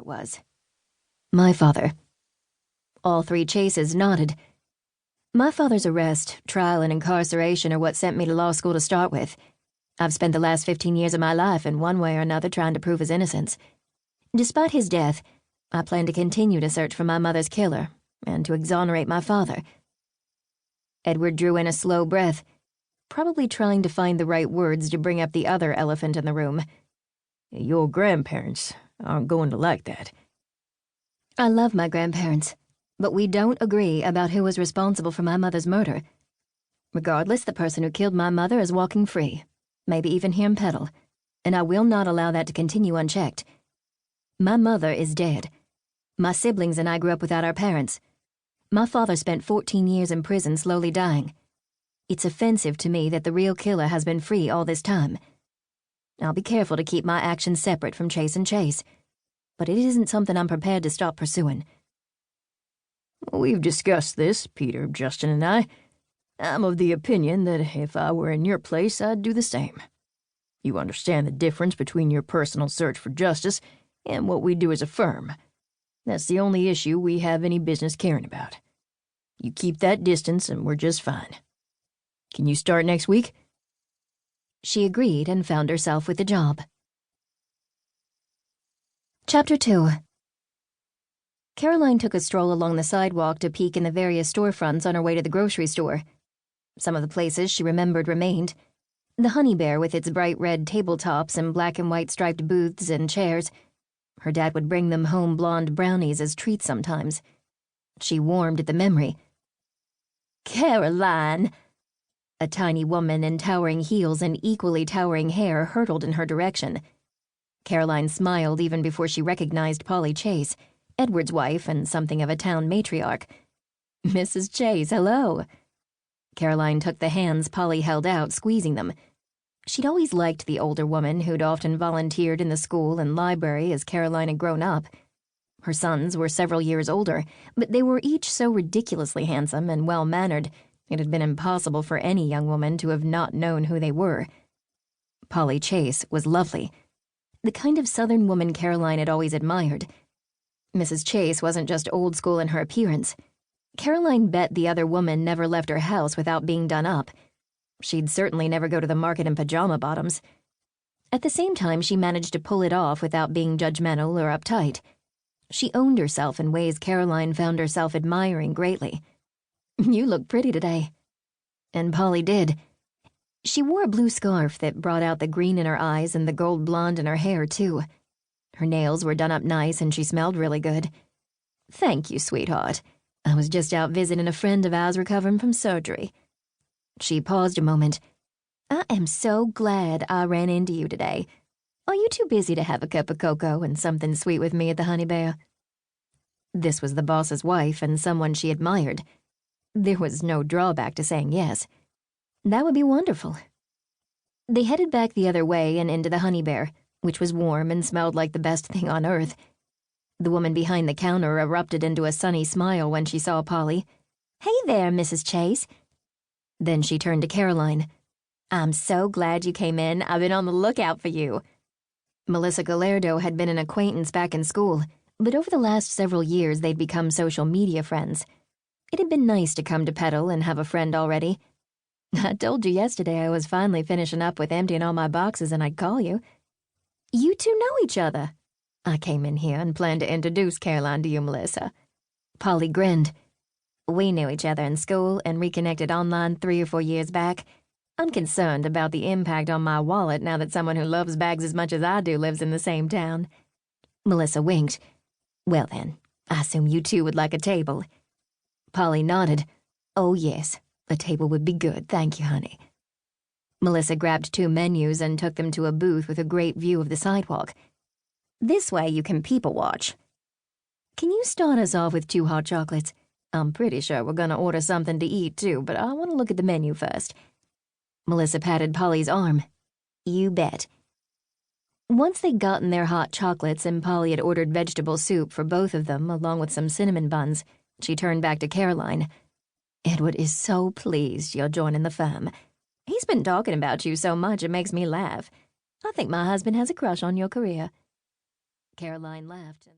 it was. My father. All three Chases nodded. My father's arrest, trial, and incarceration are what sent me to law school to start with. I've spent the last 15 years of my life in one way or another trying to prove his innocence. Despite his death, I plan to continue to search for my mother's killer and to exonerate my father. Edward drew in a slow breath, probably trying to find the right words to bring up the other elephant in the room. Your grandparents aren't going to like that. I love my grandparents, but we don't agree about who was responsible for my mother's murder. Regardless, the person who killed my mother is walking free, maybe even here in Petal, and I will not allow that to continue unchecked. My mother is dead. My siblings and I grew up without our parents. My father spent 14 years in prison slowly dying. It's offensive to me that the real killer has been free all this time. I'll be careful to keep my actions separate from Chase and Chase, but it isn't something I'm prepared to stop pursuing. We've discussed this, Peter, Justin, and I. I'm of the opinion that if I were in your place, I'd do the same. You understand the difference between your personal search for justice and what we do as a firm. That's the only issue we have any business caring about. You keep that distance and we're just fine. Can you start next week? She agreed and found herself with the job. Chapter 2. Caroline took a stroll along the sidewalk to peek in the various storefronts on her way to the grocery store. Some of the places she remembered remained. The Honey Bear with its bright red tabletops and black and white striped booths and chairs. Her dad would bring them home blonde brownies as treats sometimes. She warmed at the memory. Caroline! A tiny woman in towering heels and equally towering hair hurtled in her direction. Caroline smiled even before she recognized Polly Chase, Edward's wife and something of a town matriarch. "Mrs. Chase, hello." Caroline took the hands Polly held out, squeezing them. She'd always liked the older woman who'd often volunteered in the school and library as Caroline had grown up. Her sons were several years older, but they were each so ridiculously handsome and well-mannered, it had been impossible for any young woman to have not known who they were. Polly Chase was lovely, the kind of Southern woman Caroline had always admired. Mrs. Chase wasn't just old school in her appearance. Caroline bet the other woman never left her house without being done up. She'd certainly never go to the market in pajama bottoms. At the same time, she managed to pull it off without being judgmental or uptight. She owned herself in ways Caroline found herself admiring greatly. "You look pretty today." And Polly did. She wore a blue scarf that brought out the green in her eyes and the gold blonde in her hair, too. Her nails were done up nice and she smelled really good. "Thank you, sweetheart. I was just out visiting a friend of ours recovering from surgery." She paused a moment. "I am so glad I ran into you today. Are you too busy to have a cup of cocoa and something sweet with me at the Honey Bear?" This was the boss's wife and someone she admired. There was no drawback to saying yes. That would be wonderful. They headed back the other way and into the Honey Bear, which was warm and smelled like the best thing on earth. The woman behind the counter erupted into a sunny smile when she saw Polly. "Hey there, Mrs. Chase." Then she turned to Caroline. "I'm so glad you came in. I've been on the lookout for you." Melissa Gallardo had been an acquaintance back in school, but over the last several years they'd become social media friends. It had been nice to come to Petal and have a friend already. "I told you yesterday I was finally finishing up with emptying all my boxes and I'd call you." "You two know each other." "I came in here and planned to introduce Caroline to you, Melissa." Polly grinned. "We knew each other in school and reconnected online 3 or 4 years back. I'm concerned about the impact on my wallet now that someone who loves bags as much as I do lives in the same town." Melissa winked. "Well then, I assume you two would like a table." Polly nodded. "Oh yes, a table would be good, thank you, honey." Melissa grabbed 2 menus and took them to a booth with a great view of the sidewalk. "This way you can people watch. Can you start us off with 2 hot chocolates? I'm pretty sure we're gonna order something to eat too, but I want to look at the menu first." Melissa patted Polly's arm. "You bet." Once they'd gotten their hot chocolates and Polly had ordered vegetable soup for both of them along with some cinnamon buns, she turned back to Caroline. "Edward is so pleased you're joining the firm. He's been talking about you so much it makes me laugh. I think my husband has a crush on your career." Caroline laughed.